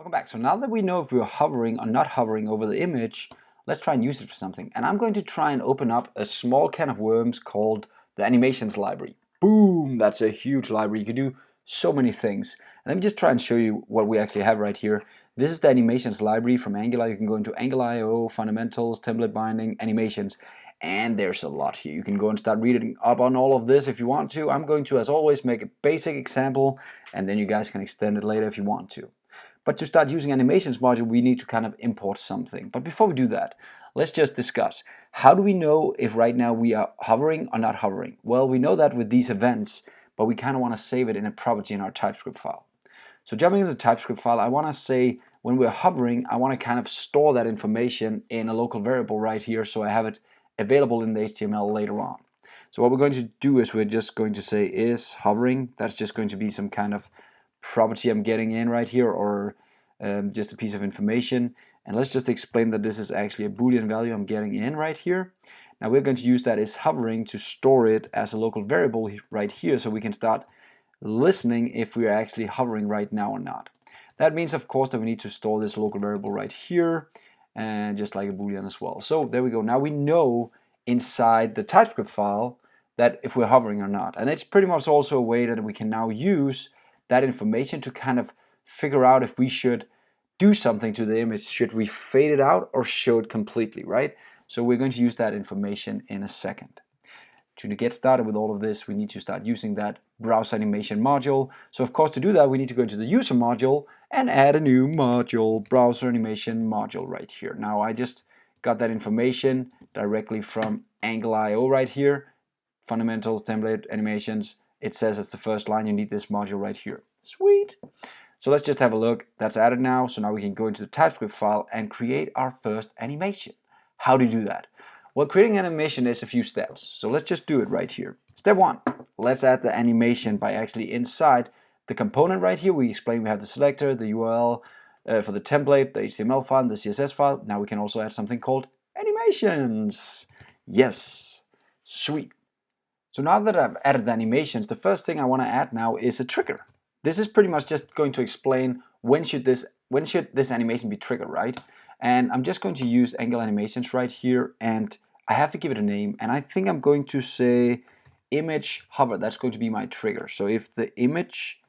Welcome back. So now that we know if we're hovering or not hovering over the image, let's try and use it for something. And I'm going to try and open up a small can of worms called the animations library. Boom! That's a huge library. You can do so many things. And let me just try and show you what we actually have right here. This is the animations library from Angular. You can go into Angular.io, fundamentals, template binding, animations. And there's a lot here. You can go and start reading up on all of this if you want to. I'm going to, as always, make a basic example, and then you guys can extend it later if you want to. But to start using AnimationsModule, we need to kind of import something. But before we do that, let's just discuss. How do we know if right now we are hovering or not hovering? Well, we know that with these events, but we kind of want to save it in a property in our TypeScript file. So jumping into the TypeScript file, I want to say when we're hovering, I want to kind of store that information in a local variable right here so I have it available in the HTML later on. So what we're going to do is we're just going to say is hovering. That's just going to be some kind of property I'm getting in right here, or just a piece of information. And let's just explain that this is actually a Boolean value I'm getting in right here. Now we're going to use that is hovering to store it as a local variable right here, so we can start listening if we are actually hovering right now or not. That means, of course, that we need to store this local variable right here, and just like a Boolean as well. So there we go. Now we know inside the TypeScript file that if we're hovering or not. And it's pretty much also a way that we can now use that information to kind of figure out if we should do something to the image. Should we fade it out or show it completely, right? So we're going to use that information in a second. To get started with all of this, we need to start using that browse animation module. So of course, to do that, we need to go into the user module and add a new module, browser animation module right here. Now I just got that information directly from Angular.io right here. Fundamentals, template, animations. It says it's the first line, you need this module right here. Sweet. So let's just have a look. That's added now. So now we can go into the TypeScript file and create our first animation. How do you do that? Well, creating an animation is a few steps. So let's just do it right here. Step one, let's add the animation by actually inside the component right here. We explain we have the selector, the URL for the template, the HTML file, the CSS file. Now we can also add something called animations. Yes, sweet. So now that I've added the animations, the first thing I want to add now is a trigger. This is pretty much just going to explain when should this animation be triggered, right? And I'm just going to use Angular animations right here, and I have to give it a name, and I think I'm going to say image hover. That's going to be my trigger. So if the image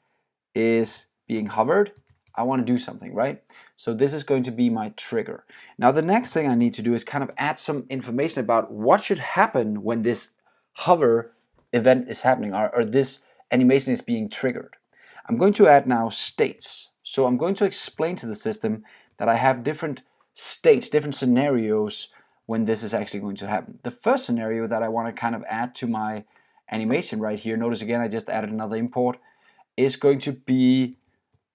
is being hovered, I want to do something, right? So this is going to be my trigger. Now the next thing I need to do is kind of add some information about what should happen when this hover event is happening, or this animation is being triggered. I'm going to add now states. So I'm going to explain to the system that I have different states, different scenarios when this is actually going to happen. The first scenario that I want to kind of add to my animation right here, notice again I just added another import, is going to be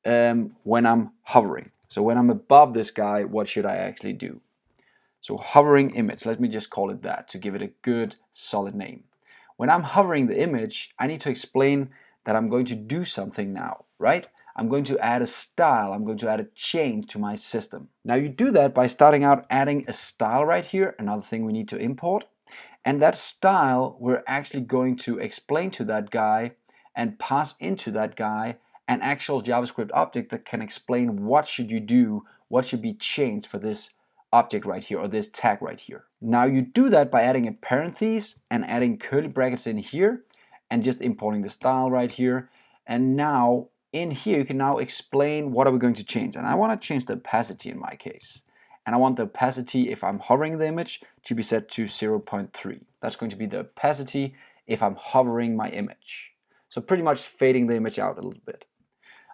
when I'm hovering. So when I'm above this guy, what should I actually do? So hovering image, let me just call it that to give it a good solid name. When I'm hovering the image, I need to explain that I'm going to do something now, right? I'm going to add a style, I'm going to add a change to my system. Now you do that by starting out adding a style right here, another thing we need to import. And that style, we're actually going to explain to that guy and pass into that guy an actual JavaScript object that can explain what should you do, what should be changed for this object right here, or this tag right here. Now you do that by adding a parenthesis and adding curly brackets in here and just importing the style right here. And now in here you can now explain what are we going to change. And I want to change the opacity in my case. And I want the opacity, if I'm hovering the image, to be set to 0.3. That's going to be the opacity if I'm hovering my image. So pretty much fading the image out a little bit.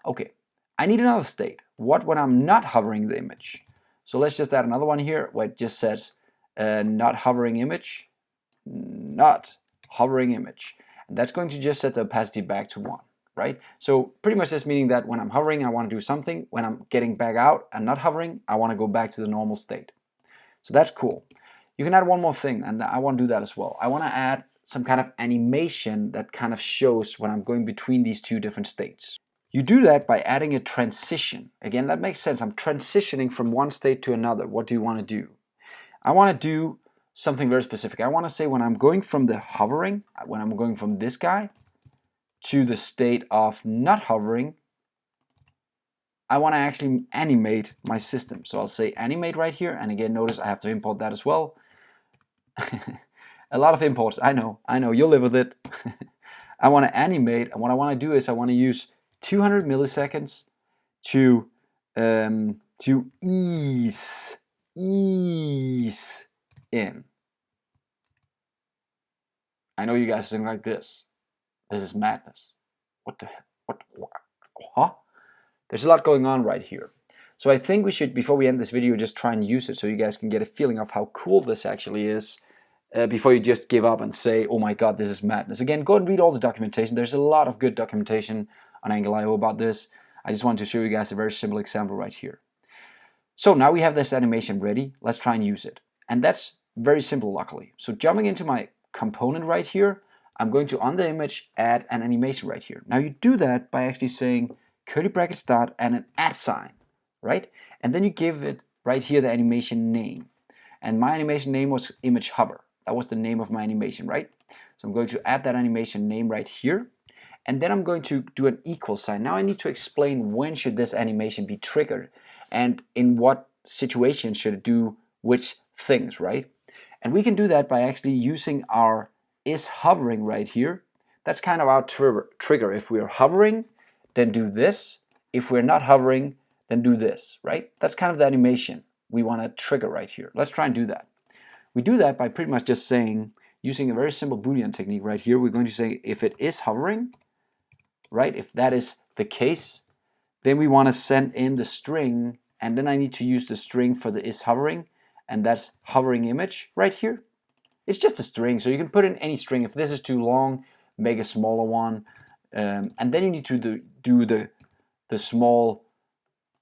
Okay, I need another state. What when I'm not hovering the image? So let's just add another one here where it just says not hovering image, not hovering image. And that's going to just set the opacity back to 1, right? So pretty much just meaning that when I'm hovering, I want to do something. When I'm getting back out and not hovering, I want to go back to the normal state. So that's cool. You can add one more thing, and I want to do that as well. I want to add some kind of animation that kind of shows when I'm going between these two different states. You do that by adding a transition. Again, that makes sense. I'm transitioning from one state to another. What do you want to do? I want to do something very specific. I want to say when I'm going from the hovering, when I'm going from this guy to the state of not hovering, I want to actually animate my system. So I'll say animate right here. And again, notice I have to import that as well. A lot of imports, I know, you'll live with it. I want to animate, and what I want to do is I want to use 200 milliseconds to ease in. I know you guys are saying like this. This is madness. What the heck? What? Huh? There's a lot going on right here. So I think we should, before we end this video, just try and use it so you guys can get a feeling of how cool this actually is before you just give up and say, oh my god, this is madness. Again, go and read all the documentation. There's a lot of good documentation on Angular about this. I just want to show you guys a very simple example right here. So now we have this animation ready. Let's try and use it. And that's very simple, luckily. So jumping into my component right here, I'm going to, on the image, add an animation right here. Now you do that by actually saying curly bracket start and an @ sign, right? And then you give it right here the animation name. And my animation name was image hover. That was the name of my animation, right? So I'm going to add that animation name right here. And then I'm going to do an equal sign. Now I need to explain when should this animation be triggered and in what situation should it do which things, right? And we can do that by actually using our is hovering right here. That's kind of our trigger. If we're hovering, then do this. If we're not hovering, then do this, right? That's kind of the animation we want to trigger right here. Let's try and do that. We do that by pretty much just saying, using a very simple Boolean technique right here, we're going to say if it is hovering, right? If that is the case, then we want to send in the string, and then I need to use the string for the is hovering, and that's hovering image right here. It's just a string, so you can put in any string. If this is too long, make a smaller one, and then you need to do the small,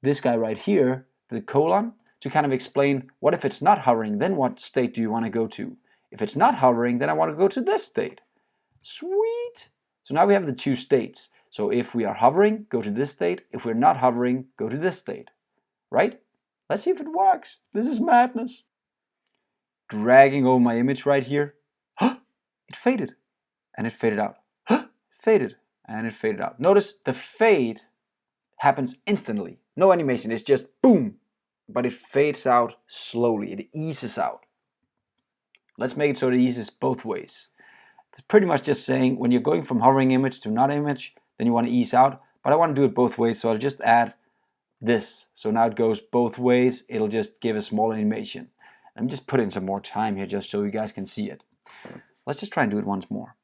this guy right here, the colon, to kind of explain what if it's not hovering, then what state do you want to go to? If it's not hovering, then I want to go to this state. Sweet! So now we have the two states. So if we are hovering, go to this state. If we're not hovering, go to this state. Right? Let's see if it works. This is madness. Dragging over my image right here. It faded. And it faded out. Faded. And it faded out. Notice the fade happens instantly. No animation. It's just boom. But it fades out slowly. It eases out. Let's make it so it eases both ways. It's pretty much just saying when you're going from hovering image to not image, then you want to ease out. But I want to do it both ways, so I'll just add this. So now it goes both ways. It'll just give a small animation. I'm just putting some more time here just so you guys can see it. Let's just try and do it once more.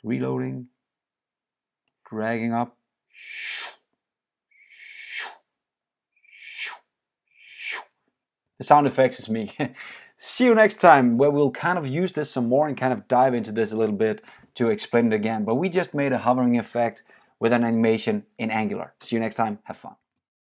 Reloading. Dragging up. The sound effects is me. See you next time, where we'll kind of use this some more and kind of dive into this a little bit to explain it again. But we just made a hovering effect with an animation in Angular. See you next time. Have fun.